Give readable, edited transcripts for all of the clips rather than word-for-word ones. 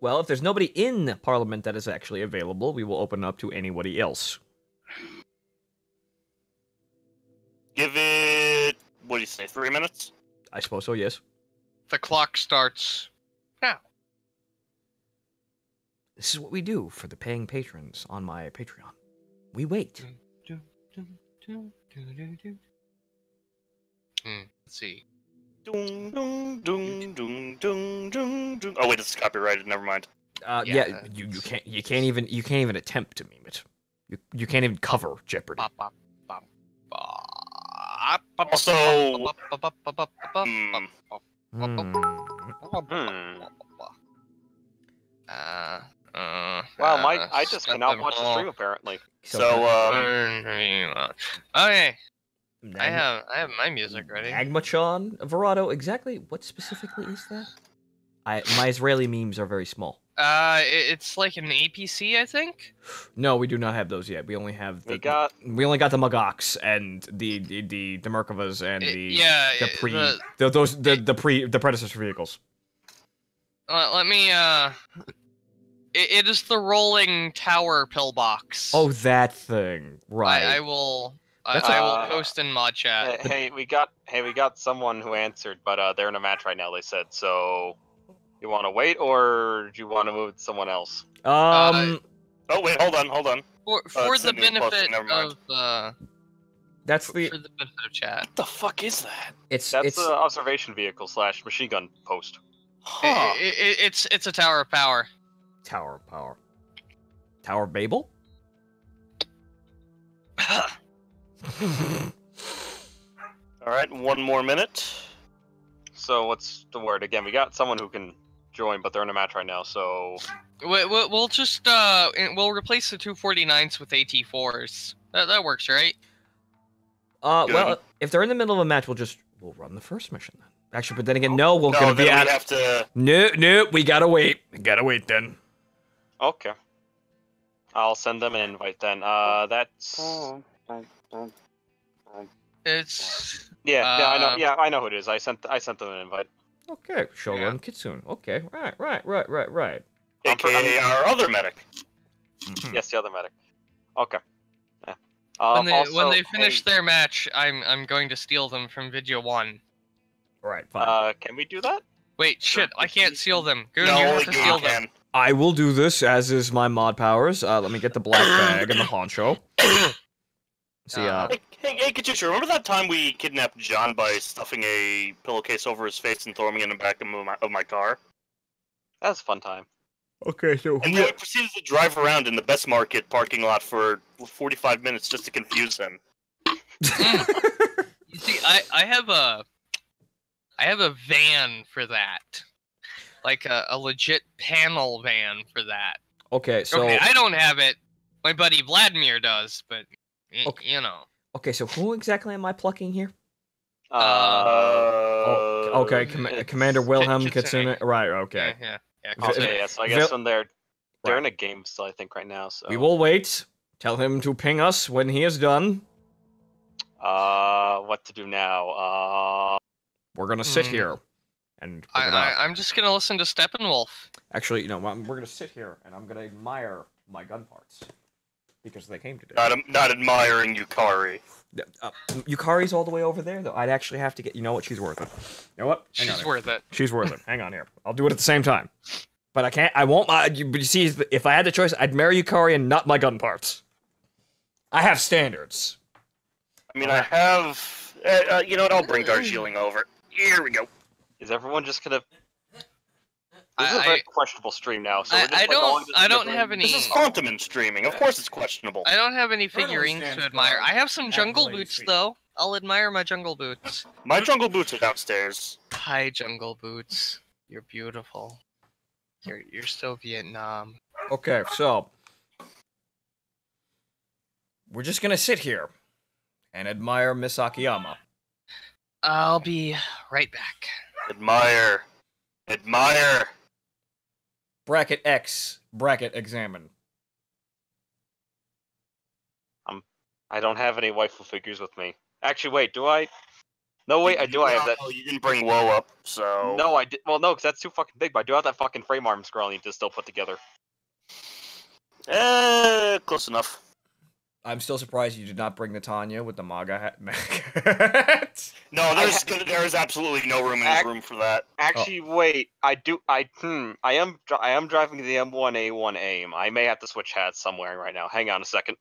Well, if there's nobody in Parliament that is actually available, we will open it up to anybody else. Give it, what do you say, 3 minutes? I suppose so, yes. The clock starts now. This is what we do for the paying patrons on my Patreon. We wait. Let's see. Dung, dung, dung, dung, dung, dung, dung. Oh wait, it's copyrighted. Never mind. Yeah, you can't even attempt to meme it. You can't even cover Jeopardy. Also, Wow, Mike, I just cannot watch the stream apparently. Okay. I have my music ready. Magmachon, Verado, exactly what specifically is that? My Israeli memes are very small. It's like an APC, I think. No, we do not have those yet. We only have We only got the Magoks and the Merkavas and the predecessor vehicles. Let me It is the rolling tower pillbox. Oh, that thing, right? I will post in mod chat. Hey, we got someone who answered, but they're in a match right now. They said so. You want to wait, or do you want to move to someone else? Oh wait, hold on. For the benefit of that's for the benefit of chat. What the fuck is that? That's the observation vehicle / machine gun post. Huh. It's a tower of power. Tower of power. Tower of Babel. All right, 1 more minute. So what's the word again? We got someone who can join, but they're in a match right now. So we'll just we'll replace the 249s with AT4s. That works, right? Well, if they're in the middle of a match, we'll run the first mission then. Actually, but then again, no, we're gonna be at. Have to... No, we gotta wait. Then. Okay. I'll send them an invite then. That's. It's. I know who it is. I sent them an invite. Okay, Shogun Kitsune. Okay, right. AKA our other medic. Yes, the other medic. Okay. Yeah. When they finish their match, I'm going to steal them from Video 1. Right, fine. Can we do that? Wait, shit, I can't steal them. Goon, No, you have to steal them. I will do this, as is my mod powers. Let me get the black bag and the honcho. See, Hey, Katusha, remember that time we kidnapped John by stuffing a pillowcase over his face and throwing it in the back of my car? That was a fun time. Okay, so... And then we proceeded to drive around in the Best Market parking lot for 45 minutes just to confuse him. You see, I have a van for that. Like a legit panel van for that. Okay, so... Okay, I don't have it. My buddy Vladimir does, but, you know. Okay, so who exactly am I plucking here? Okay, Commander Wilhelm Kitsune. Right, okay. Yeah. Okay, so I guess when they're in a game still, I think, right now, so... We will wait. Tell him to ping us when he is done. What to do now? We're gonna sit here. And I'm just gonna listen to Steppenwolf. Actually, you know, we're gonna sit here, and I'm gonna admire my gun parts. Because they came today. Not admiring Yukari. Yukari's all the way over there, though. I'd actually have to get... You know what? She's worth it. You know what? She's worth it. She's worth it. Hang on here. I'll do it at the same time. But I can't... I won't... But you see, if I had the choice, I'd marry Yukari and not my gun parts. I have standards. I mean, I have... you know what? I'll bring Darjeeling over. Here we go. Is everyone just gonna... This is a very questionable stream now, so we're just I don't have any... This is Quantum streaming. Of course it's questionable. I don't have any figurines to admire. I have some jungle boots, though. I'll admire my jungle boots. My jungle boots are downstairs. Hi, jungle boots. You're beautiful. You're still Vietnam. Okay, so... We're just gonna sit here and admire Miss Akiyama. I'll be right back. Admire. Bracket X, bracket examine. I don't have any waifu figures with me. Actually, wait, do I? No, wait, I do. I have that. Oh, you didn't bring Woe up, so. No, I did. Well, no, because that's too fucking big. But I do have that fucking frame arm scroll I need to still put together. Close enough. I'm still surprised you did not bring the Tanya with the MAGA hat. No, there is absolutely no room in his room for that. Actually, wait. I am driving the M1A1 AIM. I may have to switch hats somewhere right now. Hang on a second.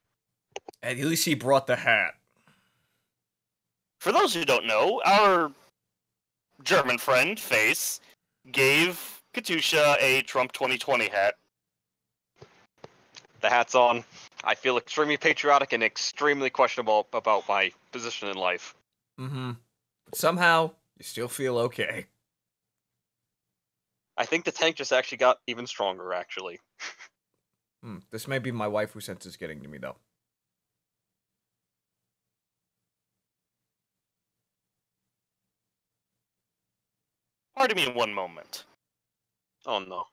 At least he brought the hat. For those who don't know, our German friend, Face, gave Katusha a Trump 2020 hat. The hat's on. I feel extremely patriotic and extremely questionable about my position in life. Mm-hmm. But somehow, you still feel okay. I think the tank just actually got even stronger, actually. This may be my wife who senses getting to me, though. Pardon me one moment. Oh no.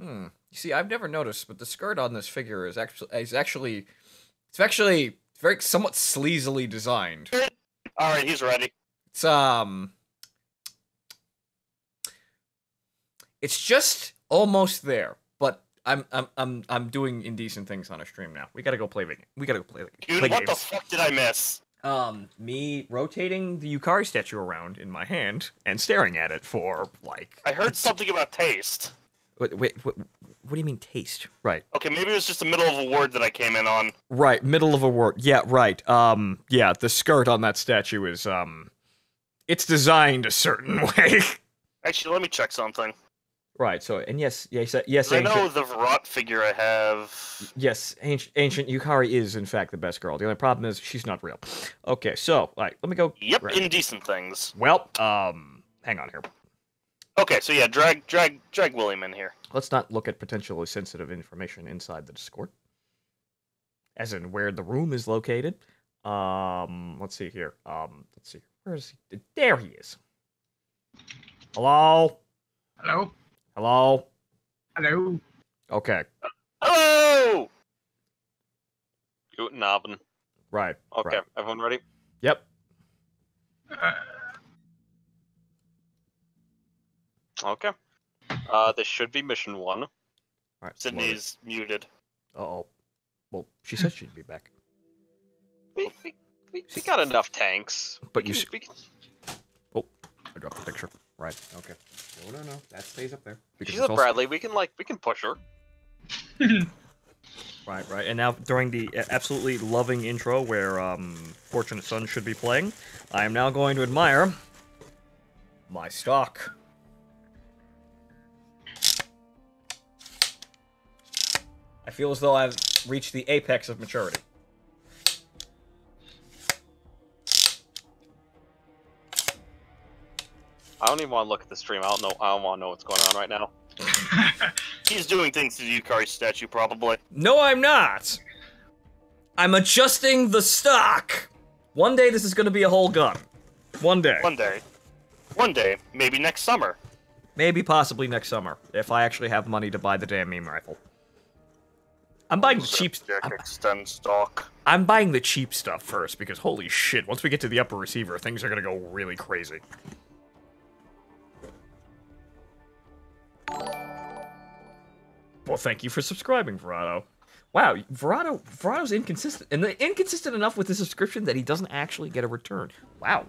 You see, I've never noticed, but the skirt on this figure is actually very somewhat sleazily designed. All right, he's ready. It's just almost there, but I'm doing indecent things on a stream now. We gotta go play games. Dude, what the fuck did I miss? Me rotating the Yukari statue around in my hand and staring at it for like. I heard something about taste. Wait, what do you mean taste? Right. Okay, maybe it was just the middle of a word that I came in on. Right, middle of a word. Yeah, right. Yeah, the skirt on that statue is it's designed a certain way. Actually, let me check something. Right. So, and yes. I Ancient, know the Varot figure I have. Yes, ancient Yukari is in fact the best girl. The only problem is she's not real. Okay, so all right, let me go. Yep, right. indecent things. Well, hang on here. Okay, so yeah, drag William in here. Let's not look at potentially sensitive information inside the Discord. As in where the room is located. Let's see here. Let's see. Where is he? There he is. Hello? Hello? Hello? Hello? Okay. Hello! Guten Abend. Right. Okay, right. everyone ready? Yep. Okay. This should be mission 1. All right. Sydney's muted. Uh-oh. Well, she said she'd be back. We got enough tanks. But We you can- Oh, I dropped the picture. Right. Okay. No. That stays up there. Because She's it's a also- Bradley. We can push her. Right. And now during the absolutely loving intro where Fortunate Son should be playing, I am now going to admire my stock. I feel as though I've reached the apex of maturity. I don't even want to look at the stream. I don't want to know what's going on right now. He's doing things to the Yukari statue, probably. No, I'm not! I'm adjusting the stock! One day this is gonna be a whole gun. One day. One day, maybe next summer. Maybe possibly next summer, if I actually have money to buy the damn meme rifle. I'm buying the cheap. Extend stock. I'm buying the cheap stuff first because holy shit! Once we get to the upper receiver, things are gonna go really crazy. Well, thank you for subscribing, Verado. Wow, Verado's inconsistent, and inconsistent enough with the subscription that he doesn't actually get a return. Wow,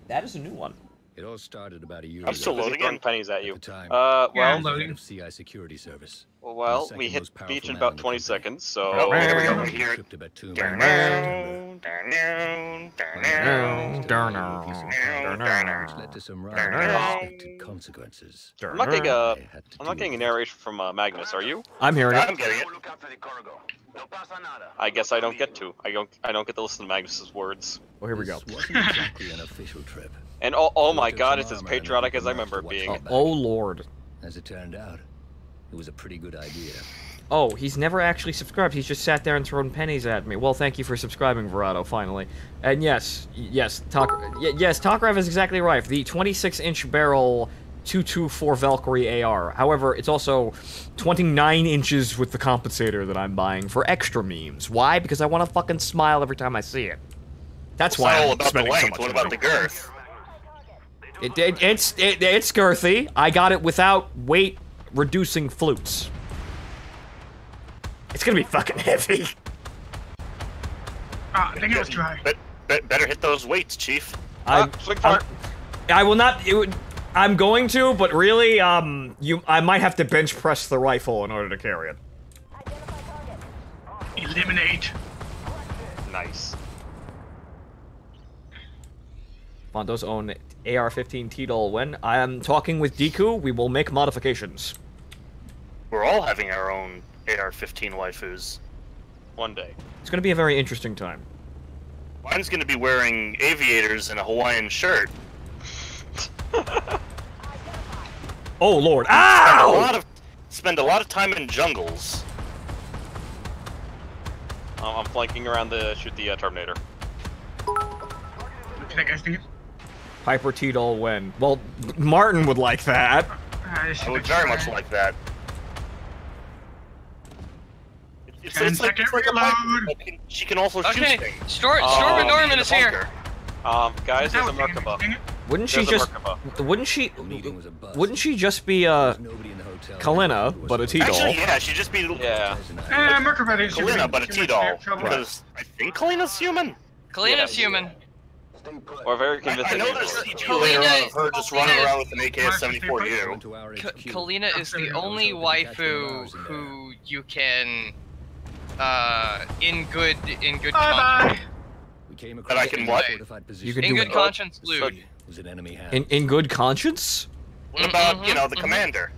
that is a new one. It all started about a year I'm still ago. loading Throwing in. pennies at you. At the time, Well, Yeah, I'm I was loading. head of CI security service. well, the we second hit most powerful beach in man about in the 20 company. seconds, so... Oh, here we go, I right here. shipped about 2 Down, million down, which led to some rather unexpected consequences. I'm not getting I had to I'm not deal getting a with. narration from Magnus, are you? I'm hearing it. I'm getting it. I guess I don't get to. I don't get to listen to Magnus's words. Well, here we go. This wasn't exactly an official trip. And oh my Took god, some it's as armor and patriotic as I everything remember it else to being. watch Oh lord. As it turned out, it was a pretty good idea. Oh, he's never actually subscribed. He's just sat there and thrown pennies at me. Well, thank you for subscribing, Verado, finally. And yes, Takarev is exactly right. The 26-inch barrel 224 Valkyrie AR. However, it's also 29 inches with the compensator that I'm buying for extra memes. Why? Because I want to fucking smile every time I see it. That's It's why not all I'm about the spending so length. much What money. about the girth? It's girthy. I got it without weight reducing flutes. It's gonna be fucking heavy. Ah, I think it was too high. Better hit those weights, Chief. Swing fire. I will not. I'm going to, but really, I might have to bench press the rifle in order to carry it. Eliminate. Nice. Fondo's own AR-15 T-Dol. When I am talking with Deku, we will make modifications. We're all having our own AR-15 waifus. One day. It's going to be a very interesting time. Mine's gonna be wearing aviators and a Hawaiian shirt. Oh lord! Spend a Ow! lot of time in jungles. I'm flanking around to shoot the Terminator. Look at that guy's thinking. Piper T-Dol when? Well, Martin would like that. I would very much like that. It's 10 like second a reload. Piper. She can also shoot Okay, things. Storm Oh, and Norman The is here. bunker. Guys, there's a Dang Merkaba. it. Wouldn't she There's a just? Merkaba. Wouldn't she? The meeting was a bust. Wouldn't she just be There was nobody in the hotel. Kalina, who was but a supposed to- T-Dol? Actually, yeah, she'd just be Yeah. Merkaba is Kalina, but a T-Doll. trouble. Because I think Kalina's human. Kalina's human. Or very I convincing. know there's visually. CG later on of her Kalina- just running around with an AK-74U. Went to our HQ. Kalina is the only waifu who you can, in good conscience. Bye-bye. We came That I across can a what? fortified position. You could In do good it. conscience, lewd. Was an enemy hand. In good conscience? What about, you know, the commander?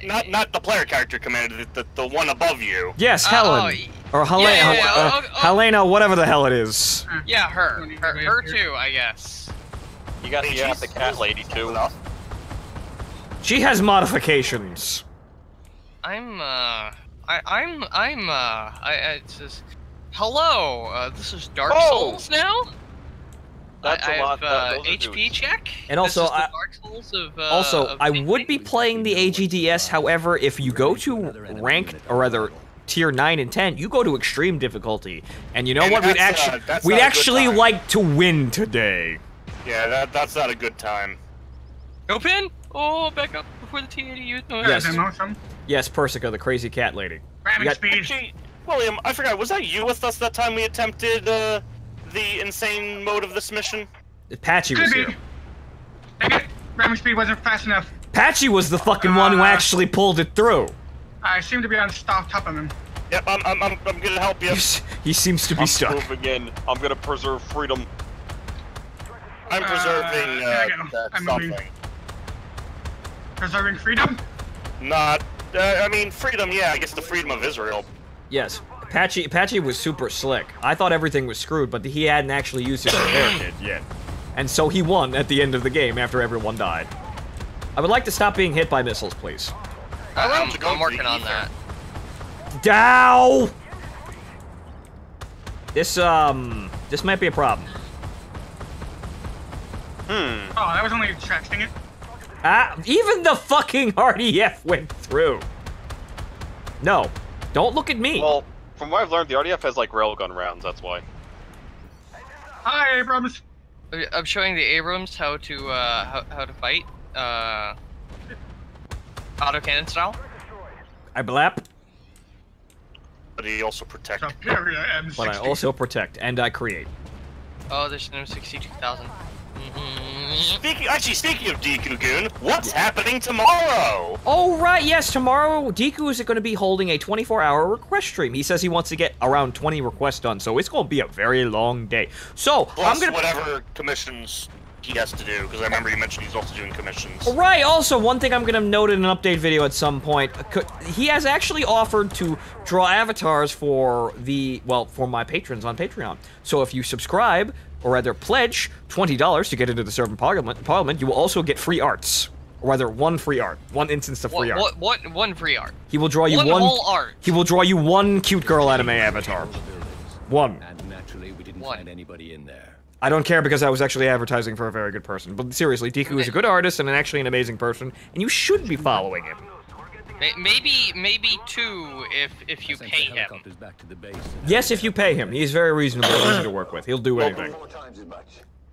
Not the player character commander, the one above you. Yes, Helen. Or Helena. yeah. Helena, whatever the hell it is. Yeah, her too, I guess. You got the cat lady too. Enough. She has modifications. It's just, hello, this is Dark Oh! Souls now? That's I a lot. have, those are HP dudes. check. And also, this is the I- Dark Souls of, Also, of I Disney. would be playing the AGDS, however, if you go to ranked, or rather, tier 9 and 10, you go to extreme difficulty. And you know And what? We'd that's, actually, that's we'd not a good actually time. like to win today. Yeah, that's not a good time. Go pin! Oh, back up before the T-80 youth. No, Yes. Demo, some Yes, Persica, the crazy cat lady. ramming got- speed. Actually, William, I forgot, was that you with us that time we attempted, the insane mode of this mission? Patchy was Could be. here. Dang it. Ramming speed wasn't fast enough. Patchy was the fucking one who actually pulled it through. I seem to be on top of him. Yep, I'm gonna help you. He seems to be I'm stuck. moving in. I'm gonna preserve freedom. I'm preserving, there I go. that I'm moving. something. Preserving freedom? Not, I mean, freedom, yeah, I guess the freedom of Israel. Yes, Patchy was super slick. I thought everything was screwed, but he hadn't actually used his repair kit yet. And so he won at the end of the game after everyone died. I would like to stop being hit by missiles, please. I'm to go to working the on ether. that. Dow! This might be a problem. Oh, that was only texting it. Ah, even the fucking RDF went through. No, don't look at me. Well, from what I've learned, the RDF has like railgun rounds. That's why. Hi, Abrams. I'm showing the Abrams how to fight autocannon style. I blap, But he also protect. Superior M60. but I also protect, and I create. Oh, there's no 62,000. Speaking of Deku Goon, what's happening tomorrow? Oh, right, yes, tomorrow Deku is going to be holding a 24-hour request stream. He says he wants to get around 20 requests done, so it's going to be a very long day. So, Plus I'm going to... whatever commissions he has to do, because I remember you mentioned he's also doing commissions. Right, also, one thing I'm going to note in an update video at some point, he has actually offered to draw avatars for for my patrons on Patreon. So if you subscribe, or rather pledge, $20 to get into the Servant Parliament, you will also get free arts. Or rather, one free art. One instance of free art. One free art. He will draw you One whole art. He will draw you one cute girl anime avatar. One. And naturally, we didn't One. find anybody in there. I don't care because I was actually advertising for a very good person. But seriously, Deku is a good artist and actually an amazing person, and you should be following him. Maybe 2 if you Sent pay the him. helicopters back to the base and Yes, if you pay him. He's very reasonable, easy to work with. He'll do anything.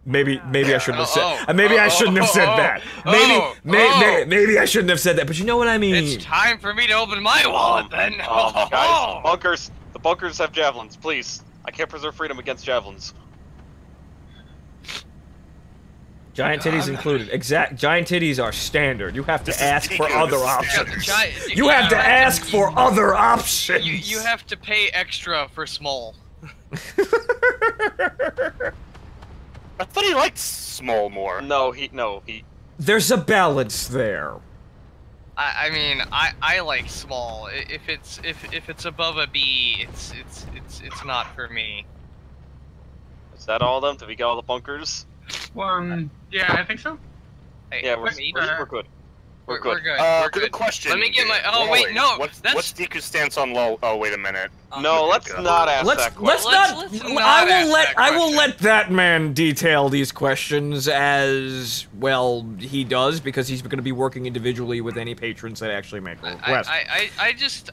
Maybe I shouldn't have said. Maybe I shouldn't have said that. Maybe I shouldn't have said that. But you know what I mean. It's time for me to open my wallet then. Guys, bunkers. The bunkers have javelins, please. I can't preserve freedom against javelins. Giant titties included. Giant titties are standard. You have to This is ask for ridiculous. other options. You Yeah, have to ask for other options. You have to pay extra for small. I thought he liked small more. No, he. There's a balance there. I mean, I like small. If it's above a B, it's not for me. Is that all of them? Did we get all the bunkers? Yeah, I think so. Hey, Yeah, we're maybe. good. We're good. We're good. We're Good good. question. Let me get my. Oh Wally, wait, no. What's That's. Deku's stance on LOL? Oh, wait a minute. No, let's not ask Let's that question. not. let's I not will ask let that I will question. let that man detail these questions as well he does because he's going to be working individually with any patrons that actually make a request.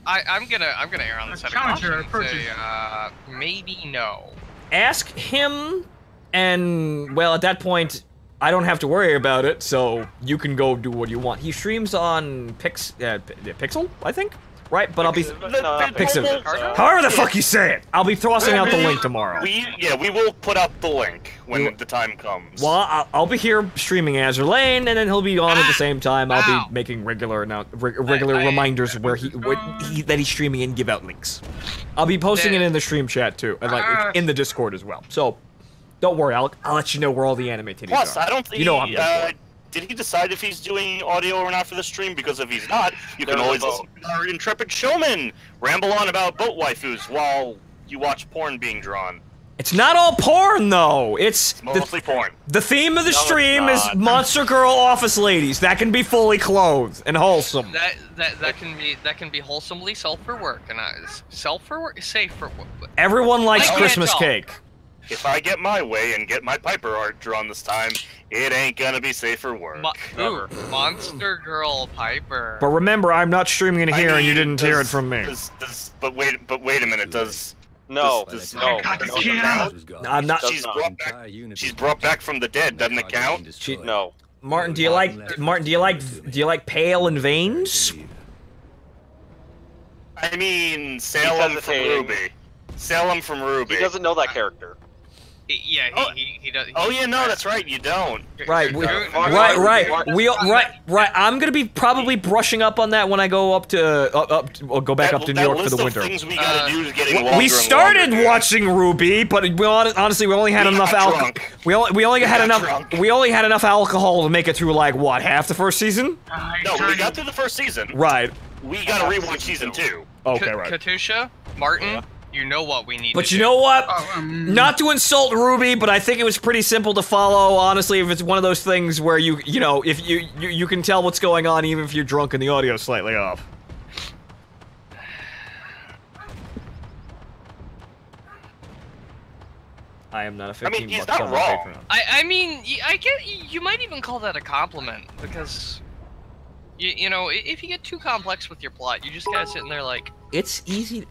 I'm gonna err on the side of Challenger caution and say, approaches. maybe no. Ask him, and well, at that point, I don't have to worry about it, so you can go do what you want. He streams on Pixel, I think, right? But I'll be Pixel. However the fuck you say it, I'll be tossing out the link tomorrow. We will put up the link when the time comes. Well, I'll be here streaming Azure Lane, and then he'll be on at the same time. I'll Wow. be making regular reminders where that he's streaming and give out links. I'll be posting it in the stream chat too, and like in the Discord as well. So don't worry, I'll let you know where all the anime titties Plus, are. I don't think You know I'm good did he decide if he's doing audio or not for the stream? Because if he's not, you can There's a always vote. listen to our intrepid showman ramble on about boat waifus while you watch porn being drawn. It's not all porn though. It's Mostly porn. the theme of the No, it's stream is not. monster girl office ladies. That can be fully clothed and wholesome. That can be wholesomely safe for work and safe for work. Everyone likes I Christmas can't cake. If I get my way and get my Piper art drawn this time, it ain't gonna be safe for work. Monster Girl Piper. But remember, I'm not streaming it I here, and you mean, didn't hear it from me. But wait a minute. Does No, Does- no. God, does- yeah. I'm not- she's brought back from the dead? Doesn't it count? No. Martin, do you like pale and veins? I mean, Salem from hesitating. Ruby. Salem from Ruby. He doesn't know that character. Yeah, Oh. he does. Oh yeah, no, that's right. You don't. Right, Martin- right. Martin- Right. I'm gonna be probably brushing up on that when I go up to or go back up to New York for the winter. Things we gotta do is getting longer We and started longer. watching Ruby, but honestly, we only had We enough got alcohol. drunk. We only had got enough. drunk. We only had enough alcohol to make it through like what, half the first season? No, we got through the first season. Right. We gotta rewatch season 2. Okay, right. Katusha, Martin, you know what we need But to you do. know what? Oh, Not to insult Ruby, but I think it was pretty simple to follow. Honestly, if it's one of those things where you know, if you can tell what's going on even if you're drunk and the audio's slightly off. I am not a 15 he's bucks not on wrong. Patreon. I mean, I get you might even call that a compliment because you know if you get too complex with your plot, you just gotta sit in there like It's easy.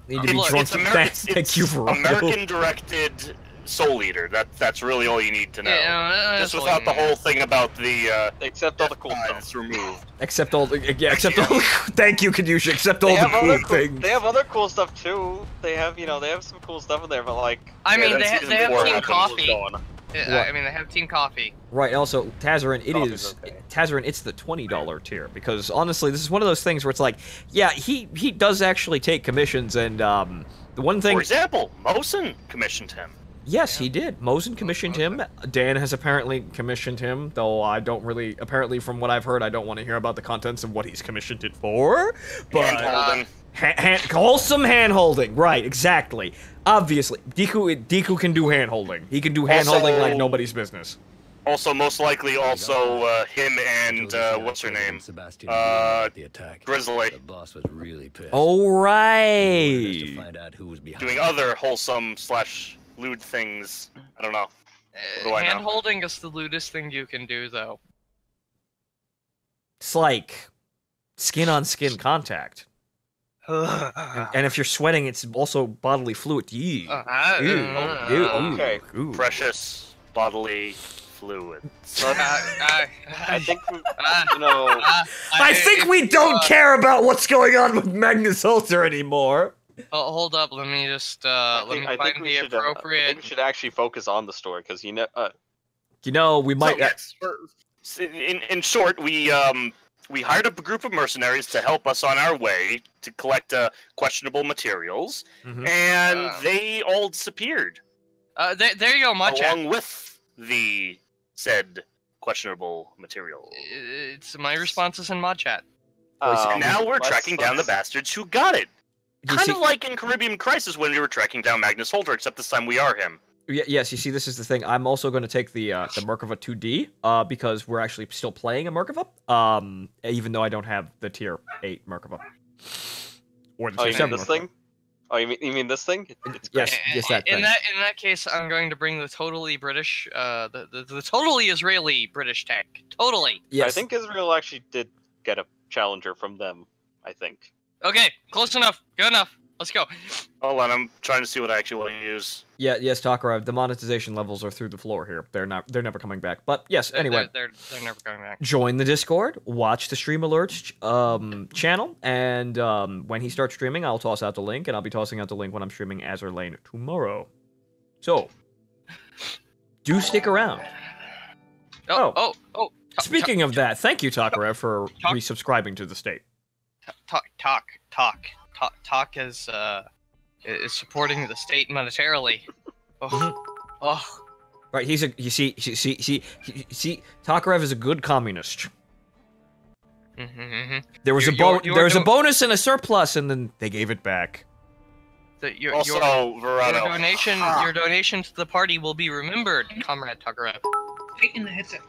Need to be Look, drunk. It's American. Thank you for American-directed Soul Eater. That's really all you need to know. yeah, Just that's all without you the need. whole thing about the Except all the cool that's stuff. removed. Except all the except all. Thank you, Kadusha. Except all They the have cool other cool. things. They have other cool stuff too. They have they have some cool stuff in there, but like. I mean, then they season have 4 Team happens. Coffee. Going. I mean, they have Team Coffee. Right. Also, Tazarin, it Coffee's is okay. Tazarin. It's the $20 tier because honestly, this is one of those things where it's like, yeah, he does actually take commissions, and the one thing. For example, Mosin commissioned him. Yes, he did. Mosin commissioned him. Dan has apparently commissioned him, though I don't really. Apparently, from what I've heard, I don't want to hear about the contents of what he's commissioned it for. But Hand-holding. wholesome hand-holding. Right, exactly. Obviously, Deku can do hand-holding. He can do hand-holding like nobody's business. Also, most likely, him and what's her name? The attack. Grizzly. The boss was really pissed. Oh, To right. find out who was behind Doing it. other wholesome / lewd things. I don't know. What do I know? Hand holding is the lewdest thing you can do, though. It's like skin-on-skin contact. And if you're sweating, it's also bodily fluid. Ew. Okay. Ooh. Precious bodily fluids. I think you know. I think we don't care about what's going on with Magnus Holzer anymore. Oh, hold up, let me just let me I find think the I appropriate. think we should actually focus on the story because you know. You know, we might. In short, we hired a group of mercenaries to help us on our way to collect questionable materials, Mhm. and they all disappeared There you go, Mod Chat. along with the said questionable material. It's my responses in Mod Chat. And now we're let's- tracking down the let's- bastards who got it. You Kind see- of like in Caribbean Crisis when we were tracking down Magnus Holder, except this time we are him. Yes, you see, this is the thing. I'm also going to take the Merkava 2D because we're actually still playing a Merkava, even though I don't have the tier 8 Merkava. Or the Oh, tier you 7 mean this Merkava. thing? Oh, you mean this thing? It's Yes, yes, that in thing. that case, I'm going to bring the totally British, the totally Israeli British tech. Totally. Yes. I think Israel actually did get a challenger from them. I think. Okay, close enough. Good enough. Let's go. Hold on, I'm trying to see what I actually want to use. Yes, Takara, the monetization levels are through the floor here. They're never coming back. But yes, anyway. They're never going back. Join the Discord, watch the Stream Alerts channel, and when he starts streaming, I'll toss out the link, and I'll be tossing out the link when I'm streaming Azure Lane tomorrow. So, do stick around. Oh. Speaking of that, thank you, Takara, for Talk- resubscribing to the state. Talk is supporting the state monetarily. Oh. Right, you see, Takarev is a good communist. There was a bonus and a surplus, and then they gave it back. Also, Verado. Your donation to the party will be remembered, Comrade Takarev. Right in the headset.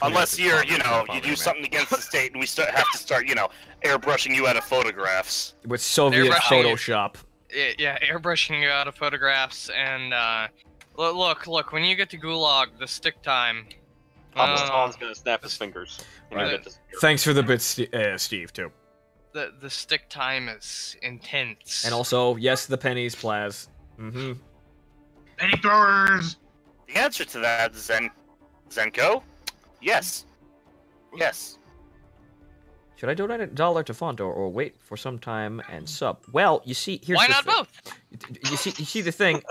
Unless you do something against the state and we have to start, airbrushing you out of photographs. With Soviet Airbrushing it. Photoshop. Yeah, airbrushing you out of photographs, and look, when you get to Gulag, the stick time. Tom's gonna snap his fingers. when you Right. get this- Thanks for the bit, Steve, too. The stick time is intense. And also, yes, the pennies, Plaz. Mm-hmm. Penny throwers. The answer to that, Zenko? Yes. Yes. Should I donate $1 to Font or wait for some time and sub? Well, you see, here's Why the not thing. both? You see the thing.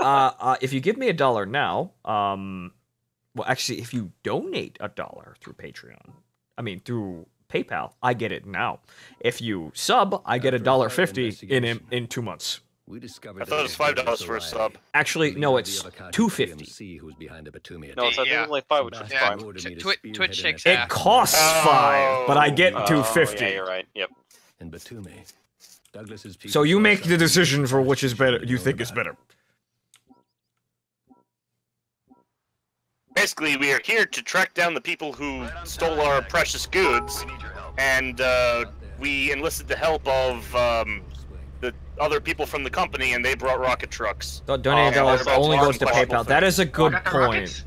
If you give me $1 now, well, actually, if you donate $1 through Patreon, through PayPal, I get it now. If you sub, I get $1.50 in 2 months. We discovered I thought it was $5 for a sub. Actually, no, it's $2.50. Who's behind the Batumi No, it's I think Yeah. only 5, which is Yeah. fine. Twitch takes It half. costs $5, but I get Oh, $2.50. yeah, you're right. Yep. And Batumi. Douglas's people So you saw make the something decision for which is better. they You know think is about. better. Basically, we are here to track down the people who stole our precious goods, and we enlisted the help of the other people from the company, and they brought rocket trucks. Donate Oh, $1 that's only goes to questionable PayPal. That is a good Got the point. rockets?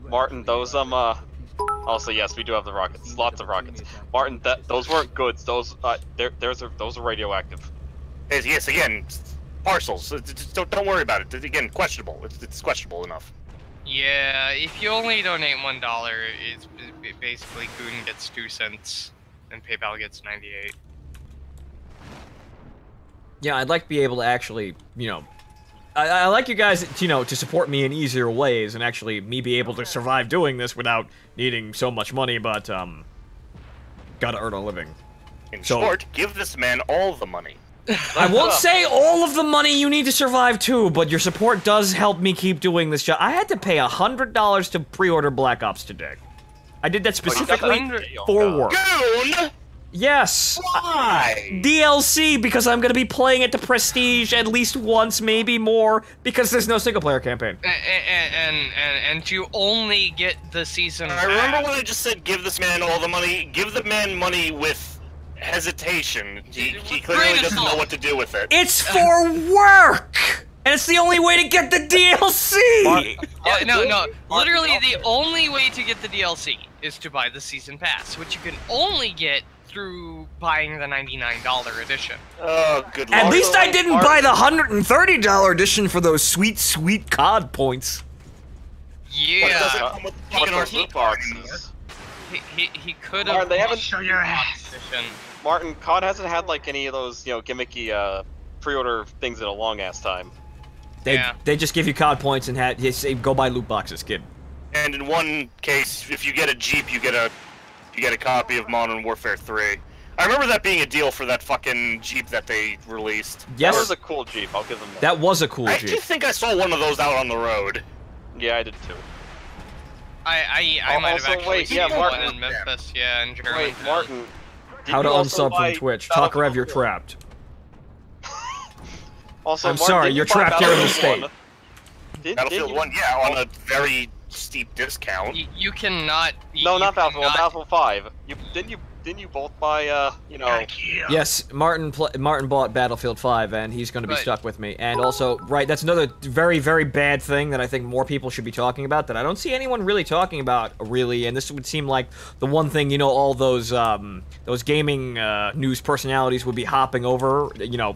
Martin, those also yes, we do have the rockets. Lots of rockets. Martin, those weren't goods. Those those are radioactive. Yes, again, parcels. Just don't worry about it. Again, questionable. It's questionable enough. Yeah, if you only donate $1, it's basically Goon gets 2 cents, and PayPal gets 98. Yeah, I'd like to be able to actually, I like you guys, to support me in easier ways, and actually me be able to survive doing this without needing so much money, but, gotta earn a living. In So- short, give this man all the money. I won't say all of the money you need to survive too, but your support does help me keep doing this job. I had to pay $100 to pre-order Black Ops today. I did that specifically for work. Goon! Yes! Why? DLC, because I'm gonna be playing it to Prestige at least once, maybe more, because there's no single-player campaign. And you only get the season I remember when I just said give this man all the money. Give the man money with hesitation. He clearly doesn't know what to do with it. It's for work! And it's the only way to get the DLC! Yeah, no. Literally, the only way to get the DLC is to buy the season pass, which you can only get through buying the $99 edition. Oh, good lord. At least I didn't Martin- buy the $130 edition for those sweet, sweet COD points. But it doesn't Yeah, come with But fucking those RC loot card boxes. he could Martin, have. they haven't. Show your ass. Martin, COD hasn't had like any of those, gimmicky pre-order things in a long ass time. They just give you COD points and they say go buy loot boxes, kid. And in one case, if you get a Jeep, you get a copy of Modern Warfare 3. I remember that being a deal for that fucking Jeep that they released. That was Yes, a cool Jeep. I'll give them that. that was a cool I actually Jeep. think I saw one of those out on the road. Yeah, I did too. I Oh, might have also, actually wait, seen yeah, one Martin- in Memphis, yeah, in Germany. Wait, Martin. did How to you also unsub buy from Twitch. Battlefield Talkarev, you're 4? trapped. Also, I'm Martin, sorry, didn't you're you buy trapped here in the Battlefield state. 1? Didn't Battlefield you- 1, yeah, on a very steep discount. You cannot. No, you not Battlefield 1, cannot- Battlefield 5. Didn't you both buy Yes, Martin bought Battlefield 5, and he's going to be But- stuck with me. And also, right, that's another very, very bad thing that I think more people should be talking about that I don't see anyone really talking about, really. And this would seem like the one thing, all those gaming news personalities would be hopping over,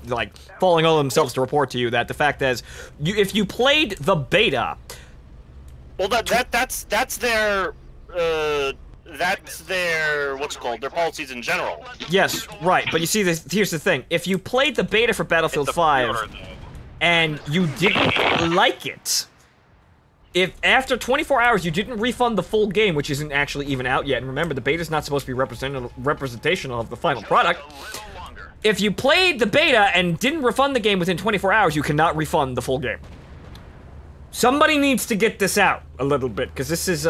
like falling over themselves to report to you that the fact is, if you played the beta, Well, that's their what's it called? Their policies in general. yes, right, but you see, here's the thing. If you played the beta for Battlefield It's a 5, pre-order, though. and you didn't like it, if after 24 hours you didn't refund the full game, which isn't actually even out yet, and remember, the beta's not supposed to be representational of the final product, if you played the beta and didn't refund the game within 24 hours, you cannot refund the full game. Somebody needs to get this out a little bit, because this is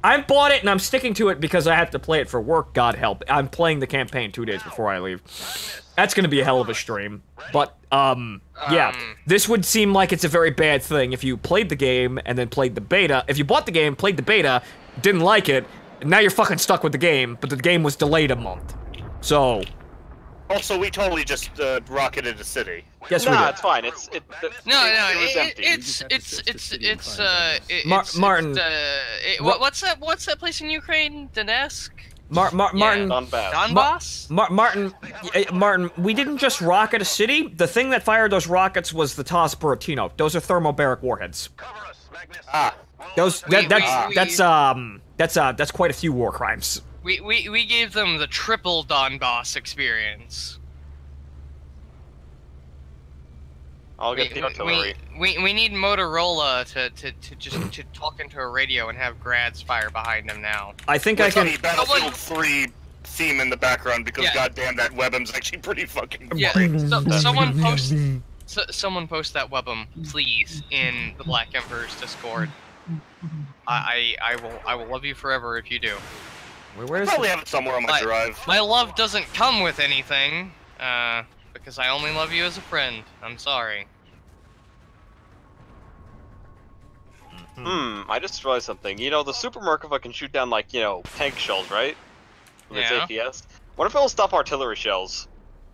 I bought it and I'm sticking to it because I have to play it for work, God help. I'm playing the campaign 2 days before I leave. That's gonna be a hell of a stream. But, yeah. This would seem like it's a very bad thing if you played the game and then played the beta. If you bought the game, played the beta, didn't like it, and now you're fucking stuck with the game, but the game was delayed a month. So, Also, we totally just rocketed a city. yes we Nah, did. it's fine. No, it was empty. Martin. What's that place in Ukraine? Donetsk? Martin, Donbass. Donbass? Martin, we didn't just rocket a city. The thing that fired those rockets was the TOS Buratino. Those are thermobaric warheads. Ah, That's quite a few war crimes. We gave them the triple Donbass experience. I'll get the artillery. We need Motorola to talk into a radio and have grads fire behind them now. I think with I the can. Battlefield 3 theme in the background because Yeah. goddamn that Webham's actually pretty fucking Yeah, funny. someone post that webum, please, in the Black Emperor's Discord. I will love you forever if you do. Where I is probably have it somewhere on my drive. My love doesn't come with anything, because I only love you as a friend. I'm sorry. I just realized something. The Super Merkava can shoot down, like, tank shells, right? With its Yeah. APS. What if it'll stop artillery shells?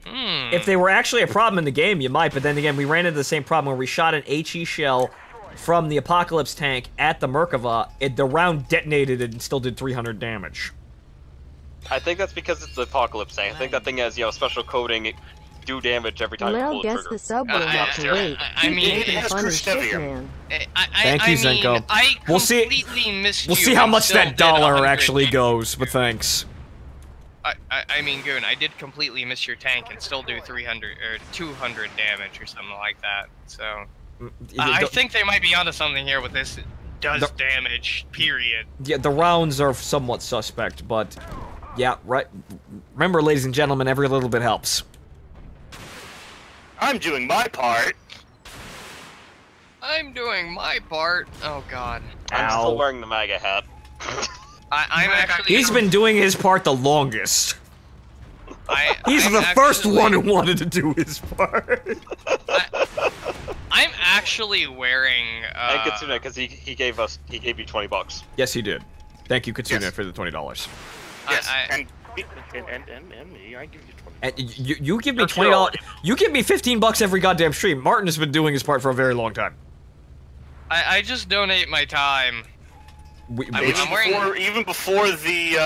If they were actually a problem in the game, you might. But then again, we ran into the same problem where we shot an HE shell from the Apocalypse tank at the Merkava. The round detonated and still did 300 damage. I think that's because it's the Apocalypse tank. I think that thing has, special coating, do damage every time you Lil pull the gets trigger. the subway walk to wait. I mean, it has fun as shit, Crustavium. man. Thank you, Zenko. We'll see- Missed We'll you see how and much still that did dollar 100 actually damage. goes, but thanks. I mean, Goon, I did completely miss your tank and still do 300 or 200 damage or something like that. So I think they might be onto something here with this. Does damage, period. Yeah, the rounds are somewhat suspect, but yeah, right. Remember, ladies and gentlemen, every little bit helps. I'm doing my part. I'm doing my part. Oh God. I'm Ow. still wearing the MAGA hat. I'm actually. He's been doing his part the longest. He's I'm the first actually- one who wanted to do his part. I'm actually wearing. And Kitsune, because he gave you $20. Yes, he did. Thank you, Katsuna, Yes. for the $20. Yes, I- and me, I give you 20. And you give me That's $20. You give me $15 every goddamn stream. Martin has been doing his part for a very long time. I just donate my time. We, I mean, which- I'm wearing- Even before the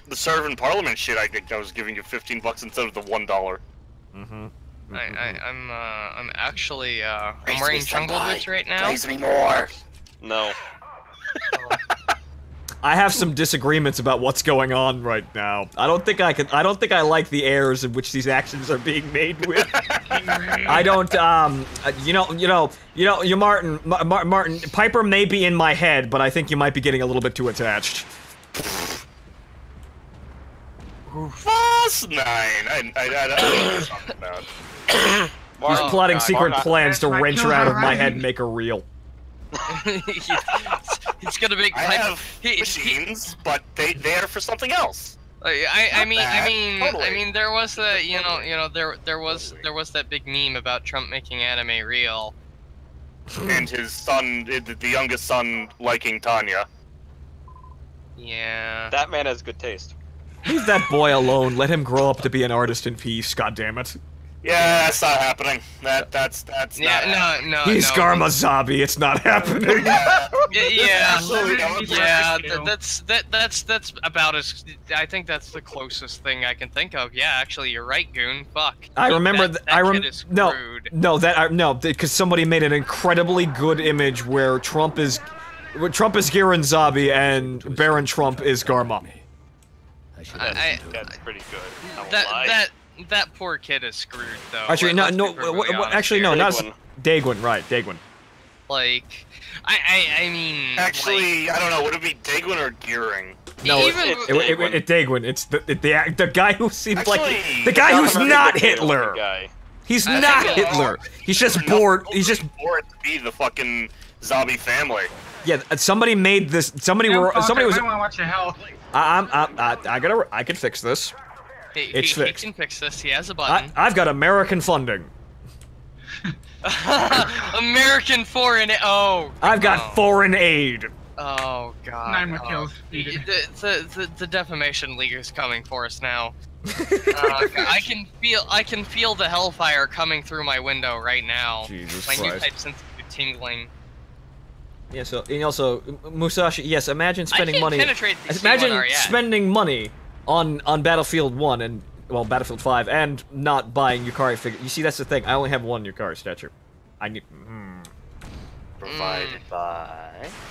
the serve in Parliament shit, I think I was giving you $15 instead of the $1. I'm actually I'm wearing jungle boots right now. Praise me more. No. I have some disagreements about what's going on right now. I don't think I like the airs in which these actions are being made with. I don't, Martin, Piper may be in my head, but I think you might be getting a little bit too attached. Fast 9. I don't know what you're talking about. He's plotting secret Martin, plans to my wrench her kills out of are my rising. head and make her real. He's gonna make. I have machines, but they are for something else. I Totally. mean, there was the, there was that big meme about Trump making anime real. And his son, the youngest son, liking Tanya. Yeah. That man has good taste. Leave that boy alone. Let him grow up to be an artist in peace. God damn it. Yeah, that's not happening. That's Yeah, not no. He's Garma Zabi. It's not happening. Yeah, Absolutely. that's about as. I think that's the closest thing I can think of. Yeah, actually, you're right, Goon. Fuck. I remember that kid is no, screwed. no, because somebody made an incredibly good image where Trump is Garen Zabi and Baron Trump is Garma. I should That's pretty good. I won't lie. That poor kid is screwed though. Actually, Let's no, be perfectly honest actually, no, here. not Daegwon. Daegwon, right, Daegwon. Like, I mean. Actually, I don't know. Would it be Daegwon or Gearing? No, even it's Daegwon. It's the guy who seems like Actually, the guy who's Garma not is the Hitler. guy. He's I not think- Hitler. He's just bored. He's just for it to be the fucking zombie family. yeah. Somebody made this. Somebody was. I want to watch your health. I can fix this. It's he fixed. can fix this. He has a button. I've got American funding. American foreign. Oh. I've got oh. foreign aid. Oh god. 9 more oh. kills. The defamation league is coming for us now. I can feel the hellfire coming through my window right now. Jesus My new Christ. type sensitive tingling. Yeah. So and also Musashi. Yes. Imagine spending I money. can't penetrate the Imagine C1R yet. spending money on Battlefield 1 and well Battlefield 5 and not buying Yukari figure. You see, that's the thing. I only have one Yukari statue. I need.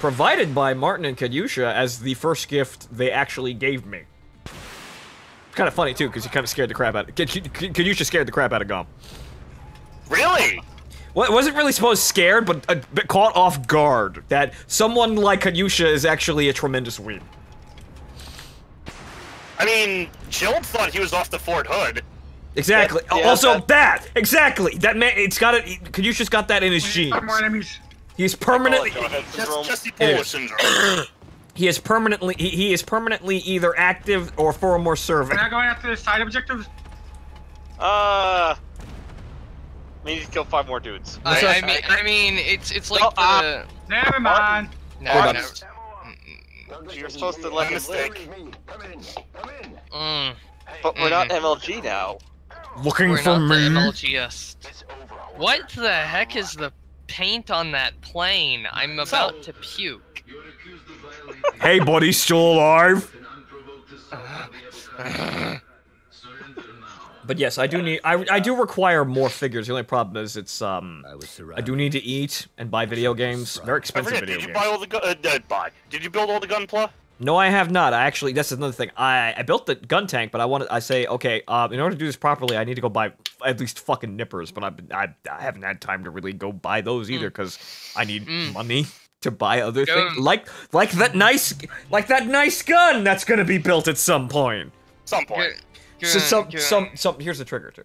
Provided by Martin and Kadyusha as the first gift they actually gave me. Kind of funny too, because he kind of scared the crap out. Kadyusha scared the crap out of Gom. Really? Well, it wasn't really supposed scared, but a bit caught off guard that someone like Kadyusha is actually a tremendous weeb. I mean, Jill thought he was off the Fort Hood. Exactly. Yeah, also, exactly. That man. It's got it. Kadyusha's got that in his genes. More enemies. He's permanently. Go ahead, syndrome. Jesse It Polish is. syndrome. He is permanently. He is permanently either active or for a more serving. We're not going after the side objectives. We need to kill 5 more dudes. I mean, it's like Oh, the. Never mind. No, Martin. You're supposed to let him Mistake. but we're not MLG now. Looking We're for not the me. MLGist. What the heck is the paint on that plane? I'm about to puke. Hey, buddy, still alive? But yes, I do need. I do require more figures. The only problem is it's I was I surrounded. do need to eat and buy video games. Very I expensive forget, video did you games. buy all the Did you build all the gunpla? No, I have not. I actually, that's another thing. I built the gun tank, but I say, okay, in order to do this properly, I need to go buy at least fucking nippers, but I haven't had time to really go buy those either, because I need money to buy other things. Like that nice gun that's gonna be built at some point. Some point. So here's the trigger too.